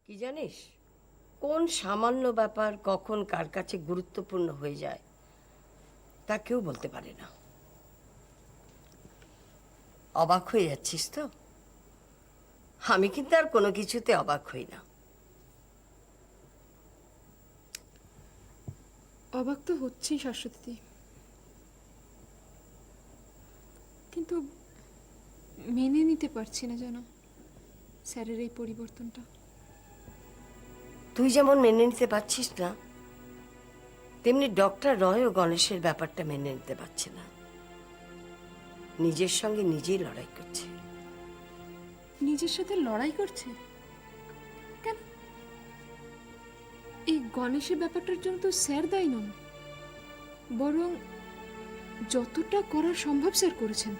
কি জানিস, কোন সামান্য ব্যাপার কখন কার কাছে গুরুত্বপূর্ণ হয়ে যায় তা কেউ বলতে পারে না। অবাক হয়ে যাচ্ছিস তো? আমি কিন্তু আর কোনো কিছুতে অবাক হই না। অবাক তো হচ্ছেই শাশ্বতী, কিন্তু মেনে নিতে পারছি না যেন স্যারের এই পরিবর্তনটা। তুই যেমন মেনে নিতে পারছিস না, তেমনি ডক্টর রয় ও গণেশের ব্যাপারটা মেনে নিতে পারছে না। নিজের সঙ্গে নিজেই লড়াই করছে। নিজের সাথে লড়াই করছে কেন? এই গণেশের ব্যাপারটার জন্য তো স্যার দায়ী নন, বরং যতটা করা সম্ভব স্যার করেছেন।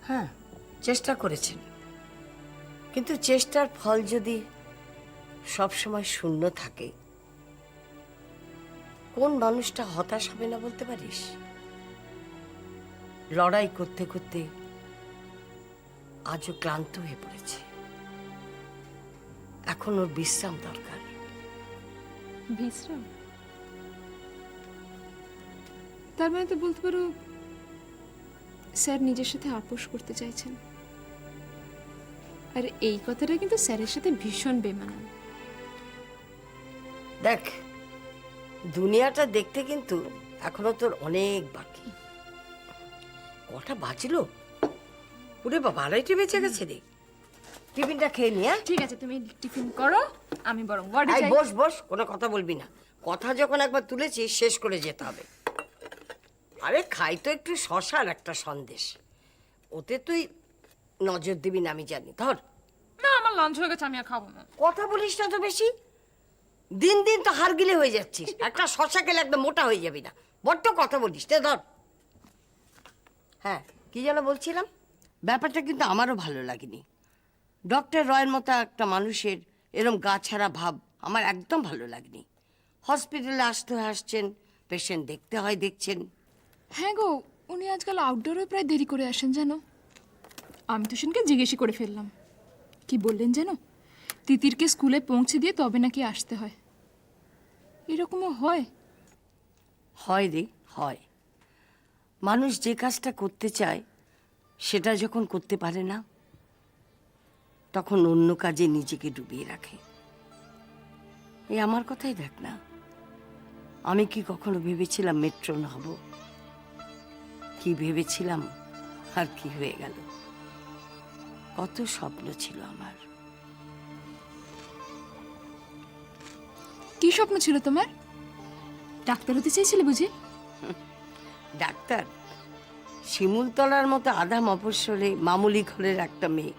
হ্যাঁ, চেষ্টা করেছেন, কিন্তু চেষ্টার ফল যদি সবসময় শূন্য থাকে, কোন মানুষটা হতাশ হবে না বলতে পারিস? লড়াই করতে করতে আজও ক্লান্ত হয়ে পড়েছে। এখন ওর বিশ্রাম দরকার। বিশ্রাম? তার মানে তো বলতে পারো স্যার নিজের সাথে আপোষ করতে চাইছেন, আর এই কথাটা কিন্তু স্যারের সাথে ভীষণ বেমানান। দেখ, দুনিয়াটা দেখতে কিন্তু এখনো তোর অনেক বাকি। কটা বাজলো? ওরে বাবা, 2:30 বেজে গেছে রে। টিফিনটা খেয়ে নিয়ে। ঠিক আছে, তুমি টিফিন করো, আমি বরং ওয়ার্ডে যাই। বস বস, কোনো কথা বলবি না। কথা যখন একবার তুলেছিস শেষ করে যেতে হবে। আরে খাই তো একটু শশার একটা সন্দেশ, ওতে তুই নজর দিবি না আমি জানি। ধর। না, আমার লাঞ্চ হয়ে গেছে, আমি আর খাবো না। কথা বলিস না তো বেশি, দিন দিন তো হাড়গিলে হয়ে যাচ্ছিস। একটা শশা খেলে একদম মোটা হয়ে যাবি না, বড্ড কথা বলিস। তে ধর। হ্যাঁ, কি যেন বলছিলাম, ব্যাপারটা কিন্তু আমারও ভালো লাগেনি। ডক্টর রয়ের মতো একটা মানুষের এরম গা ছাড়া ভাব আমার একদম ভালো লাগেনি। হসপিটালে আসছেন, পেশেন্ট দেখতে হয়, দেখছেন। হ্যাঁ গো, উনি আজকাল আউটডোরে প্রায় দেরি করে আসেন জানো। আমি তো সেনকে জিজ্ঞেসই করে ফেললাম, কি বললেন জানো, তিতিরকে স্কুলে পৌঁছে দিয়ে তবে নাকি আসতে হয়। এরকমও হয়? হয় রে, হয়। মানুষ যে কাজটা করতে চায় সেটা যখন করতে পারে না, তখন অন্য কাজে নিজেকে ডুবিয়ে রাখে। এই আমার কথাই দেখ না, আমি কি কখনো ভেবেছিলাম মেট্রন হব? কি ভেবেছিলাম আর কি হয়ে গেল। কত স্বপ্ন ছিল আমার। কি স্বপ্ন ছিল তোমার? ডাক্তার হতে চেয়েছিলে বুঝি? ডাক্তার? শিমুলতলার মতো আধা মফস্বলে মামুলি ঘরের একটা মেয়ে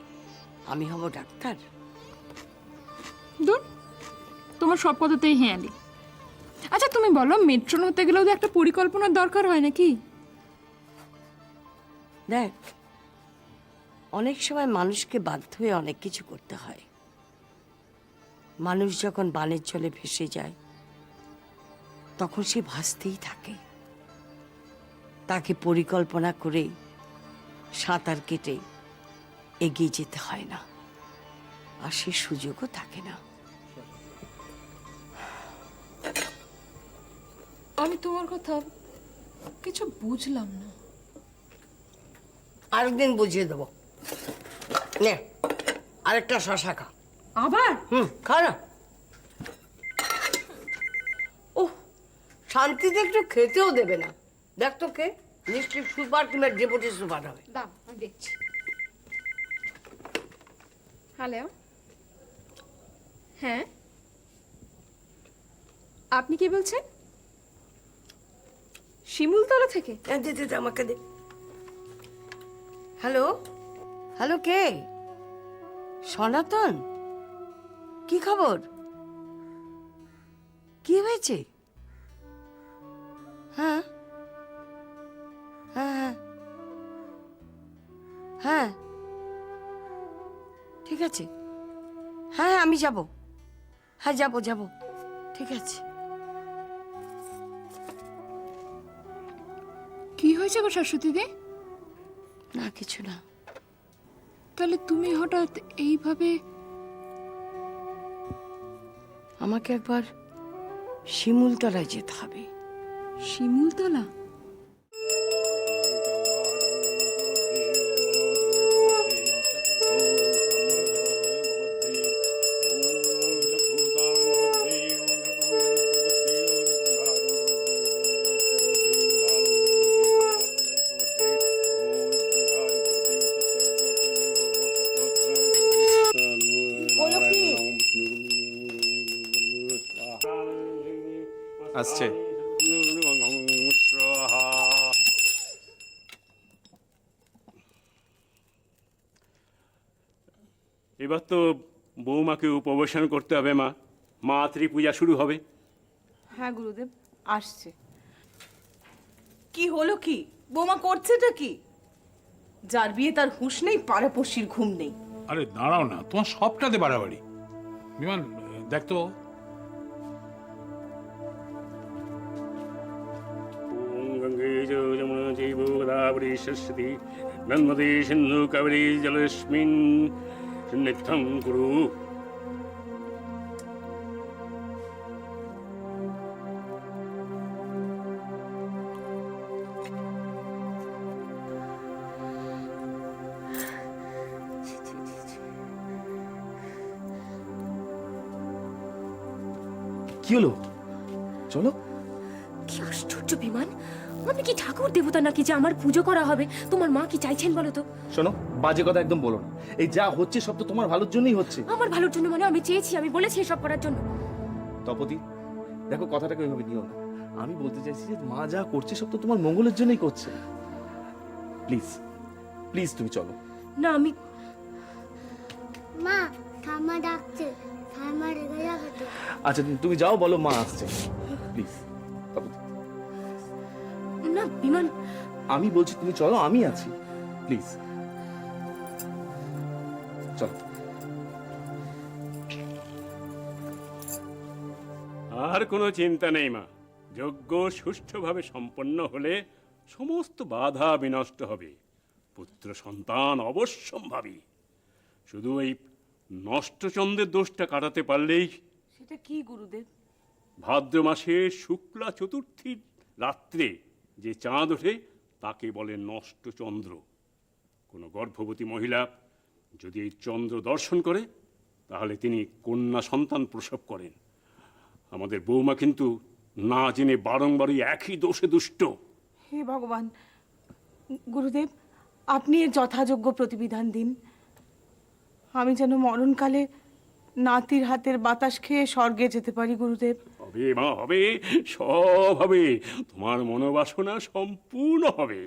আমি হব ডাক্তার? দূর, তোমার সব কথাতেই হেঁয়ালি। আচ্ছা তুমি বলো, মেট্রন হতে গেলেও তো একটা পরিকল্পনার দরকার হয় নাকি? দেখ, অনেক সময় মানুষকে বাধ্য হয়ে অনেক কিছু করতে হয়। মানুষ যখন বানের জলে ভেসে যায় তখন সে ভাসতেই থাকে। তাকে পরিকল্পনা করে সাঁতার কেটে এগিয়ে যেতে হয় না, আর সে সুযোগও থাকে না। আমি তোমার কথা কিছু বুঝলাম না। আরেকদিন বুঝিয়ে দেবো। নে, আরেকটা শশা খা। আবার? খা না। ওহ, শান্তিতে একটু খেতেও দেবে না। দেখ তো কে, নিশ্চয়ই সুপার কিংবা ডেপুটি সুপার হবে। দাও, আমি দেখছি। হ্যালো, হ্যাঁ আপনি কি বলছেন? শিমুলতলা থেকে? দে দে দে, আমাকে দে। হ্যালো, হ্যালো, কে? সনাতন? কি খবর? কি হয়েছে? হ্যাঁ হ্যাঁ হ্যাঁ হ্যাঁ, ঠিক আছে। হ্যাঁ হ্যাঁ, আমি যাব। হ্যাঁ, যাব যাব, ঠিক আছে। কি হয়েছে গো শাশ্বতী দি? না, কিছু না। তাহলে তুমি হঠাৎ এইভাবে? আমাকে একবার শিমুলতলায় যেতে হবে। শিমুলতলা? আসছে। এবার তো বৌমাকে উপবেশন করতে হবে মা। মাতৃপূজা শুরু হবে। হ্যাঁ গুরুদেব, আসছে। কি হলো কি? বৌমা করছেটা কি? যার বিয়ে তার হুঁশ নেই, পাড়াপড়শির ঘুম নেই। আরে দাঁড়াও না, তোমার সবটাতে বাড়াবাড়ি। বিমান, দেখ তো। ওম গঙ্গে যমুনা চৈব গোদাবরী সরস্বতী নর্মদে সিন্ধু কাবেরী জলেস্মিন সন্নিধ্যং কুরু। কি হলো? চলো। কি আশ্চর্য বিমান! আমি কি ঠাকুর দেবতা নাকি যে আমার পুজো করা হবে? তোমার মা কি চাইছেন বলো তো? শোনো, বাজে কথা একদম বলো না। এই যা হচ্ছে সব তো তোমার ভালোর জন্যই হচ্ছে। আমার ভালোর জন্য মানে? আমি চেয়েছি, আমি বলেছি এসব করার জন্য। তপতি, দেখো কথাটাকে ওইভাবে নিও না। আমি বলতে চাইছি যে মা যা করছে সব তো তোমার মঙ্গলের জন্যই করছে। প্লিজ প্লিজ তুমি চলো। না, আমি মা, ঠাম্মা ডাকছে। ঠাম্মা রেগে যাবে তো। আচ্ছা তুমি যাও, বলো মা আসছে। প্লিজ তপতি, না বিমান, আমি বলছি তুমি চলো, আমি আছি। প্লিজ চলো। আর কোনো চিন্তা নেই মা। যজ্ঞ সুষ্ঠুভাবে সম্পন্ন হলে সমস্ত বাধা বিনষ্ট হবে। পুত্র সন্তান অবশ্যম্ভাবী। শুধু এই নষ্টচন্দ্রের দোষটা কাটাতে পারলেই। সেটা কি গুরুদেব? ভাদ্র মাসের শুক্লা চতুর্থীর রাত্রে যে চাঁদ ওঠে তাকে বলে নষ্টচন্দ্র। কোনো গর্ভবতী মহিলা যদি এই চন্দ্র দর্শন করে তাহলে তিনি কন্যা সন্তান প্রসব করেন। আমাদের বৌমা কিন্তু না জেনে বারংবারই একই দোষে দুষ্ট। হে ভগবান! গুরুদেব, আপনি এর যথাযোগ্য প্রতিবিধান দিন। আমি যেন মরণকালে নাতির হাতের বাতাস খেয়ে স্বর্গে যেতে পারি গুরুদেব। হবে মা, হবে, সব হবে। তোমার মনোবাসনা সম্পূর্ণ হবে।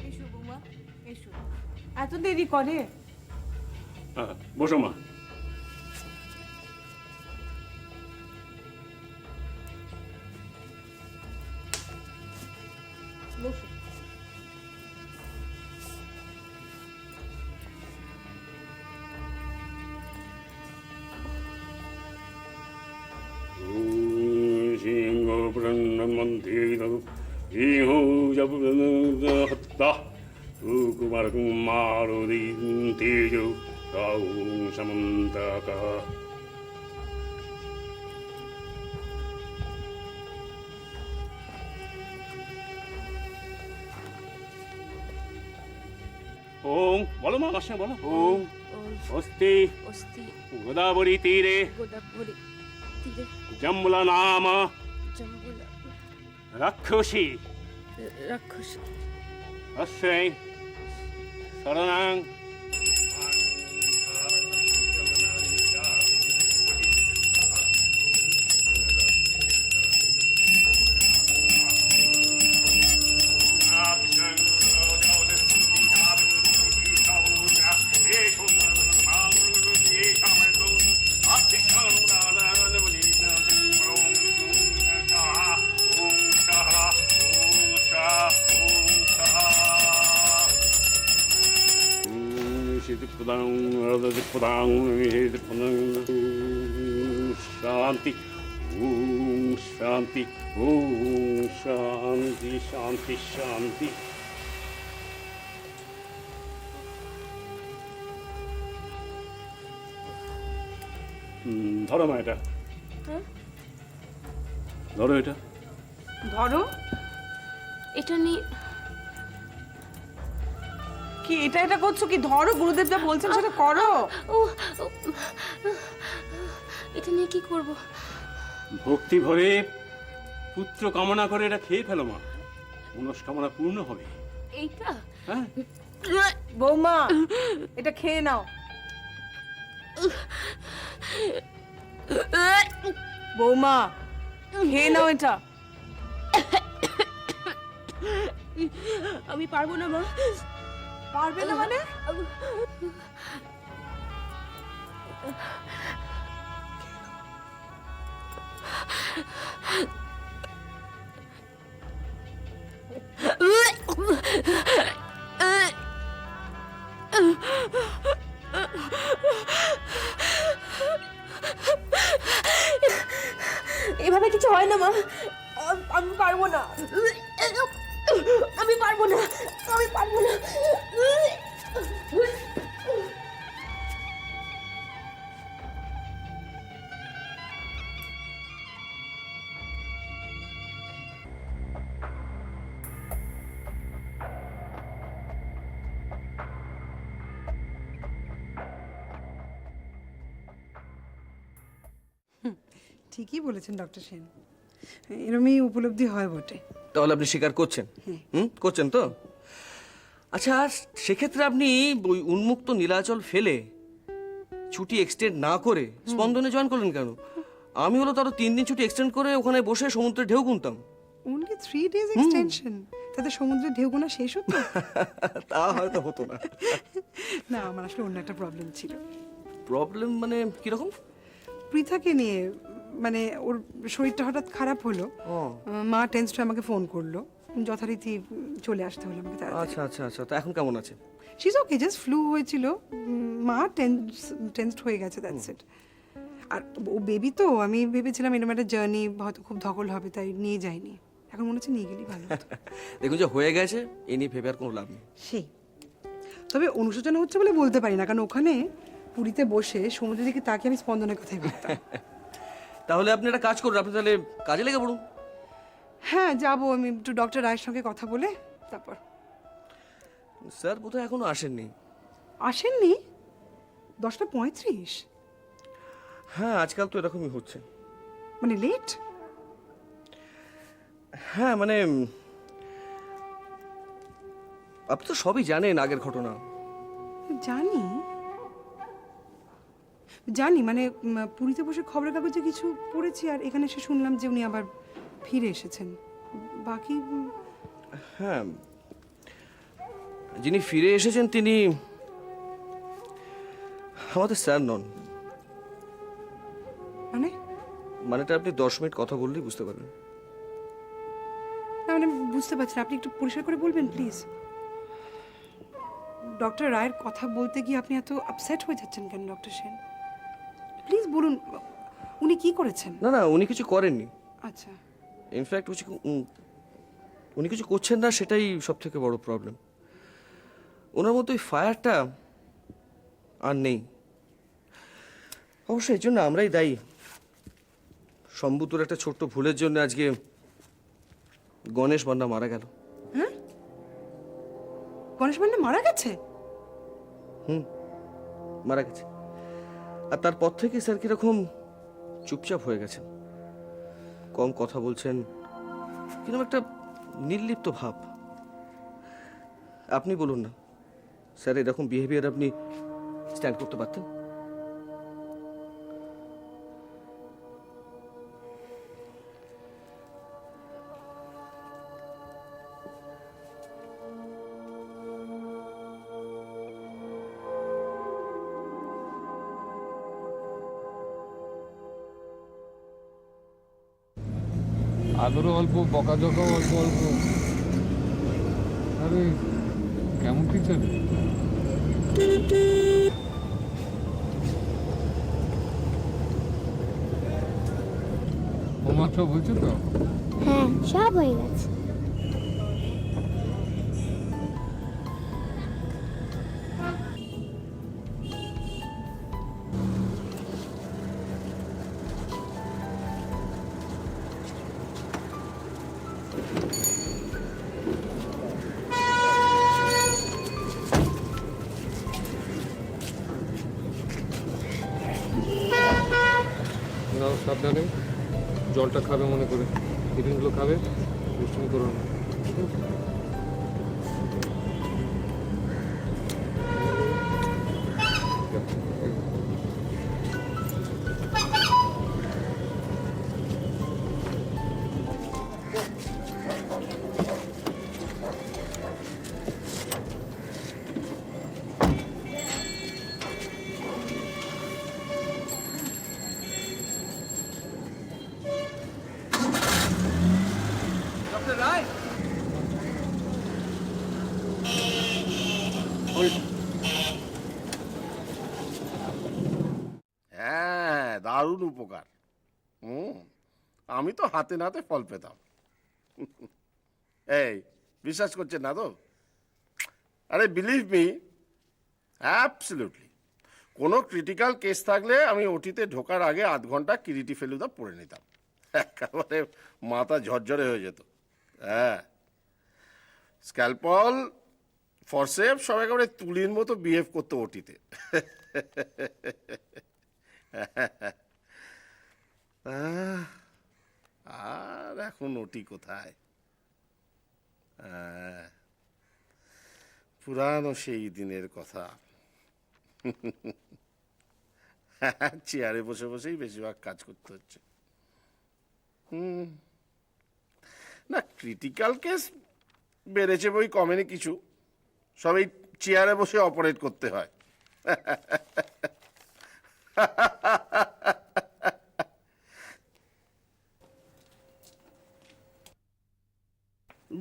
এসো বৌমা, এসো। এত দেরি করে? বসো মা। বসো। সিংহ মন্দির ইহ হত্যা কুমার কুমারী তেজ সমন্তকা। ওম বলো মা, আমার সঙ্গে বলো। ওম অস্তি অস্তি গোদাবরী তীরে গোদাবরী তীরে জম্বুলা নাম জম্বুলা রাক্ষসী রাক্ষস অশ্রয় শরণাং। পদাং শান্তি শান্তি শান্তি শান্তি শান্তি। ধরো মা এটা, ধরো এটা। ধরো। এটা নিয়ে কি এটা করছো কি? ধরো, গুরুদেব যা বলছেন সেটা করো। ও ও, এটা নিয়ে কি করব? ভক্তি ভরে পুত্র কামনা করে এটা খেয়ে ফেলো মা, মনস্কামনা পূর্ণ হবে। এইটা হ্যাঁ, বৌমা, এটা খেয়ে নাও। বৌমা, খেয়ে নাও এটা। আমি পারবো না মা। পারবে না মানে? এভাবে কিছু হয় না মা, আমি পারবো না, আমি পারবো না, আমি পারবো না। ঠিকই বলেছেন ডক্টর সেন, এরমই উপলব্ধি হয় বটে। তাহলে আপনি স্বীকার করছেন? করছেন তো? আচ্ছা, সেক্ষেত্রে আপনি ওই উন্মুক্ত নীলাচল ফেলে ছুটি এক্সটেন্ড না করে স্পন্দনে জয়েন করলেন কেন? আমি হলো তারও 3 দিন ছুটি এক্সটেন্ড করে ওখানে বসে সমুদ্রে ঢেউ গুনতাম। অনলি 3 days এক্সটেনশন, তাতে সমুদ্রের ঢেউ গোনা শেষ হতো? তা হয়তো হতো না। না, আমার আসলে অন্য একটা প্রবলেম ছিল। প্রবলেম মানে কিরকম? পৃথাকে নিয়ে, মানে ওর শরীরটা হঠাৎ খারাপ হলো, মা টেন্সড আমাকে ফোন করলো, যথারীতি চলে আসতে হলো আমাকে তাড়াতাড়ি। আচ্ছা আচ্ছা আচ্ছা, তো এখন কেমন আছে? She is okay, just flu হয়েছিল, মা টেন্সড হয়ে গেছে, that's it. R O baby তো, আমি ভেবেছিলাম এরকম একটা জার্নি হয়তো খুব ধকল হবে, তাই নিয়ে যাইনি। এখন মনে হচ্ছে নিয়ে গেলেই ভালো হতো। দেখুন, যে হয়ে গেছে এ নিয়ে ভেবে আর কোনো লাভ নেই। সেই, তবে অনুশোচনা হচ্ছে বলে বলতে পারি না, কারণ ওখানে পুরীতে বসে সমুদ্রের দিকে তাকে আমি স্পন্দনের কথাই ভাবতাম। তাহলে আপনি একটা কাজ করুন, আপনি তাহলে কাজে লেগে পড়ুন। হ্যাঁ, যাবো আমি একটু ডক্টর রায়ের সঙ্গে কথা বলে তারপর। স্যার বোধহয় এখনো আসেননি। আসেননি? 10:35? হ্যাঁ, আজকাল তো এরকমই হচ্ছে। মানে লেট? হ্যাঁ, মানে আপনি তো সবই জানেন আগের ঘটনা। জানি জানি, মানে পুরীতে বসে খবরের কাগজে কিছু পড়েছি, আর এখানে এসে শুনলাম যে উনি আবার ফিরে এসেছেন। বাকি হ্যাঁ, যিনি ফিরে এসেছেন তিনি আমাদের স্যার নন। মানে মানেটা আপনি 10 মিনিট কথা বললেই বুঝতে পারবেন। না, মানে বুঝতে পারছি না, আপনি একটু পরিষ্কার করে বলবেন প্লিজ। ডক্টর রায়ের কথা বলতে গিয়ে আপনি এত আপসেট হয়ে যাচ্ছেন কেন ডক্টর সেন? প্লিজ বলুন, উনি কি করেছেন? না না, উনি কিছু করেননি। আচ্ছা, ইনফ্যাক্ট উনি কিছু করছেন না, সেটাই সব থেকে বড় প্রবলেম। ওনার মতো ওই ফায়ারটা আর নেই। অবশ্যই এর জন্য আমরাই দায়ী। সম্ভুতর একটা ছোট্ট ভুলের জন্য আজকে গণেশ মান্না মারা গেল। গণেশ মান্না মারা গেছে? মারা গেছে। আর তারপর থেকে স্যার কিরকম চুপচাপ হয়ে গেছেন, কম কথা বলছেন, কিরকম একটা নির্লিপ্ত ভাব। আপনি বলুন না স্যার, এরকম বিহেভিয়ার আপনি স্ট্যান্ড করতে পারতেন? আদরও অল্প, বকাঝকাও অল্প অল্প। আরে কেমন টিচার? হোমওয়ার্ক সব হয়েছে তো? হ্যাঁ, সব হয়ে গেছে। নাও সাবধানে, জলটা খাবে মনে করে, টিফিনগুলো খাবে, দুষ্টুমি করো না। ডক্টর রায়, হ্যাঁ, দারুণ উপকার। আমি তো হাতে নাতে ফল পেতাম। এই বিশ্বাস করছেন না তো? আরে বিলিভ মি, অ্যাবসলিউটলি। কোনো ক্রিটিক্যাল কেস থাকলে আমি ওটিতে ঢোকার আগে আধ ঘন্টা কিরিটি ফেলুদা পড়ে নিতাম, একেবারে মাথা ঝরঝরে হয়ে যেত। হ্যাঁ, স্ক্যালপল, ফরসেপ সব একেবারে তুলির মতো বিহেভ করতো ওটিতে। আর এখন ওটি কোথায়? পুরানো সেই দিনের কথা। চেয়ারে বসে বসেই বেশিরভাগ কাজ করতে হচ্ছে। না, ক্রিটিক্যাল কেস বেড়েছে বই কমেনি কিছু, সবই চেয়ারে বসে অপারেট করতে হয়।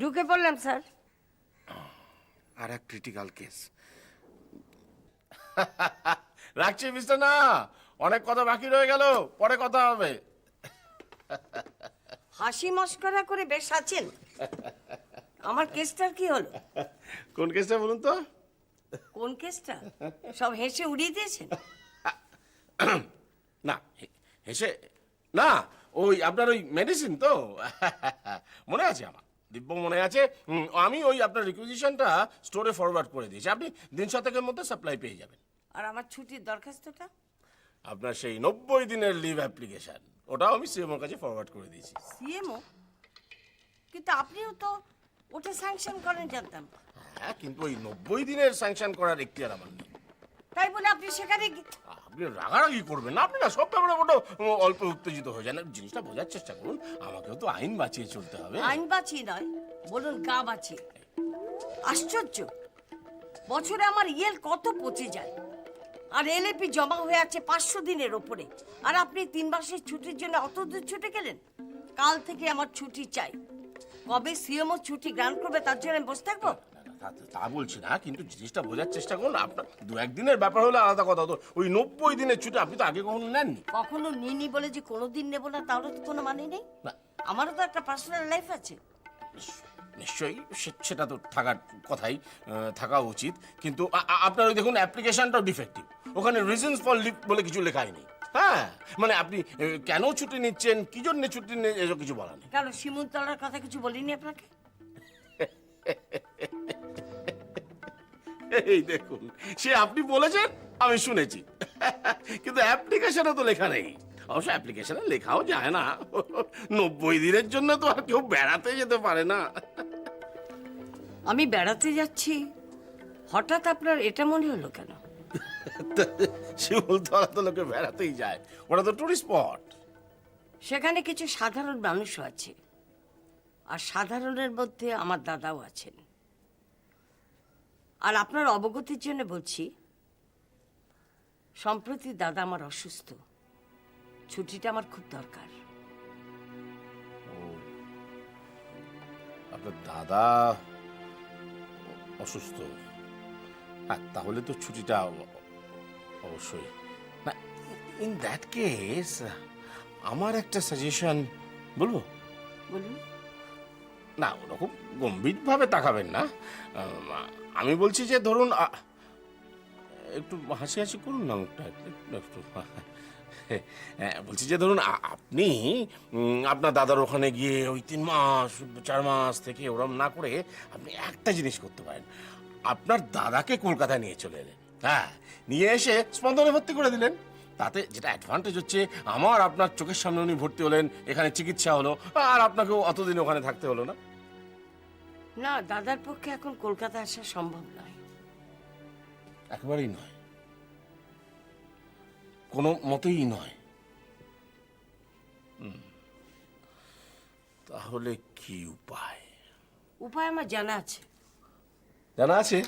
ঢুকে পড়লাম স্যার। আর এক ক্রিটিক্যাল কেস। রাখছি মিস্টার, না অনেক কথা বাকি রয়ে গেল, পরে কথা হবে। হাসি মস্করা করে বেশ আছেন। আমার কেসটার কি হলো? কোন কেসটা বলুন তো? কোন কেসটা? সব হেসে উড়িয়ে দিয়েছেন। না হেসে না, ওই আপনার ওই মেডিসিন তো মনে আছে আমার, দিব্য মনে আছে। আমি ওই আপনার রিকুইজিশনটা স্টোরে ফরওয়ার্ড করে দিয়েছি, আপনি দিন শতকের মধ্যে সাপ্লাই পেয়ে যাবেন। আর আমার ছুটির দরখাস্তটা? আপনার সেই 90 দিনের লিভ অ্যাপ্লিকেশন, ওটাও আমি সিএমওর কাছে ফরওয়ার্ড করে দিয়েছি। সিএমও? কিন্তু আপনিও তো ওটা স্যাংশন করেন জানতাম। হ্যাঁ, কিন্তু ওই 90 দিনের স্যাংশন করার এখতিয়ার আমার নেই। তাই বলে আপনি সেখানে আপনি রাগারাগি করবেন না, আপনি না সব ব্যাপারে বড় অল্প উত্তেজিত হয়ে যান। জিনিসটা বোঝার চেষ্টা করুন, আমাকেও তো আইন বাঁচিয়ে চলতে হবে। আইন বাঁচিয়ে নয়, বলুন গা বাঁচিয়ে। আশ্চর্য, বছরে আমার ইয়েল কত পচে যায়, আর এলএপি জমা হয়ে আছে 500 দিনের ওপরে, আর আপনি 3 মাসের ছুটির জন্য অত দূর ছুটে গেলেন। কাল থেকে আমার ছুটি চাই। কবে সিএমও ছুটি গ্রান্ট করবে তার জন্য আমি বসে থাকবো? তা বলছি না, কিন্তু জিনিসটা বোঝার চেষ্টা করুন। আপনার 2-1 দিনের ব্যাপার হলে আলাদা কথা হতো, ওই 90 দিনের ছুটি আপনি তো আগে কখনো নেননি। কখনো নিনি বলে যে কোনোদিন নেব না তাহলে তো কোনো মানে নেই। না। আমারও তো একটা পার্সোনাল লাইফ আছে। নিশ্চয়ই সেটা তো থাকার কথাই, থাকা উচিত, কিন্তু আপনার ওই দেখুন অ্যাপ্লিকেশনটাও ডিফেক্টিভ, ওখানে রিজনস ফর লিভ বলে কিছু লেখাই নেই। হ্যাঁ, মানে আপনি কেন ছুটি নিচ্ছেন, কি জন্য ছুটি এসব কিছু বলা নেই। কারণ শিমুলতলার কথা কিছু বলিনি আপনাকে? এই দেখুন, সে আপনি বলেছেন আমি শুনেছি, কিন্তু অ্যাপ্লিকেশনে তো লেখা নেই। অবশ্য অ্যাপ্লিকেশনে লেখাও যায় না, 90 দিনের জন্য তো আর কেউ বেড়াতে যেতে পারে না। আমি বেড়াতে যাচ্ছি, হঠাৎ আপনার এটা মনে হলো কেন? শিমুলতলা তো লোকে বেড়াতেই যায়, ওটা তো টুরিস্ট স্পট। সেখানে কিছু সাধারণ মানুষও আছে, আর সাধারণের মধ্যে আমার দাদাও আছেন। আর আপনার অবগতির জন্য বলছি, সম্প্রতি দাদা আমার অসুস্থ, ছুটিটা আমার খুব দরকার। আপনার দাদা অসুস্থ? হ্যাঁ, তাহলে তো ছুটিটা অবশ্যই না। ইন দ্যাট কেস আমার একটা সাজেশন, বলবো? বলুন। না, ওরকম গম্ভীরভাবে তাকাবেন না। আমি বলছি যে ধরুন একটু হাসি হাসি করুন না মুখটা একটু। বলছি যে ধরুন আপনি আপনার দাদার ওখানে গিয়ে ওই 3 মাস 4 মাস থেকে ওরম না করে আপনি একটা জিনিস করতে পারেন, আপনার দাদাকে কলকাতায় নিয়ে চলে এলেন। হ্যাঁ, নিয়ে এসে স্পন্দনে ভর্তি করে দিলেন। তাতে যেটা অ্যাডভান্টেজ হচ্ছে, আমার আপনার চোখের সামনে উনি ভর্তি হলেন, এখানে চিকিৎসা হলো, আর আপনাকেও অতদিন ওখানে থাকতে হলো না। না, দাদার পক্ষে এখন কলকাতা আসা সম্ভব নয়। একেবারেই নয়, কোনো মতেই নয়। তাহলে কি উপায়? উপায় আমার জানা আছে। জানা আছে?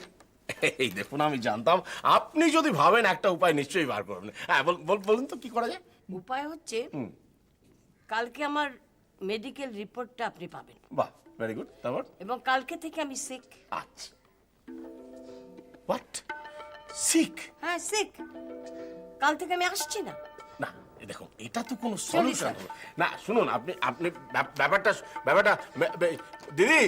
এই দেখুন, আমি জানতাম আপনি যদি ভাবেন একটা উপায় নিশ্চয়ই বার করবেন। হ্যাঁ, বলুন তো কি করা যায়? উপায় হচ্ছে, কালকে আমার মেডিকেল রিপোর্টটা আপনি পাবেন। বাহ, ভেরি গুড। তারপর? এবং কালকে থেকে আমি সিক। আচ্ছা। হোয়াট? সিক? হ্যাঁ, সিক। কাল থেকে আমি আসছি না। না, দেখুন, এটা তো কোনো সলিউশন না। শুনুন, আপনি ব্যাপারটা দিদি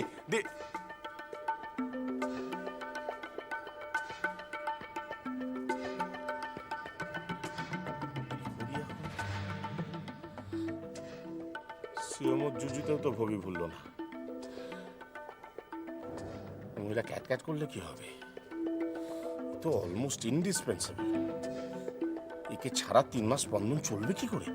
সিএমও জুজুতেও তো ভবি ভুললো না। মহিলা ক্যাট করলে কি হবে? তো অলমোস্ট ইনডিসপেন্সেবল। একে ছাড়া 3 মাস স্পন্দন চলবে কি করে?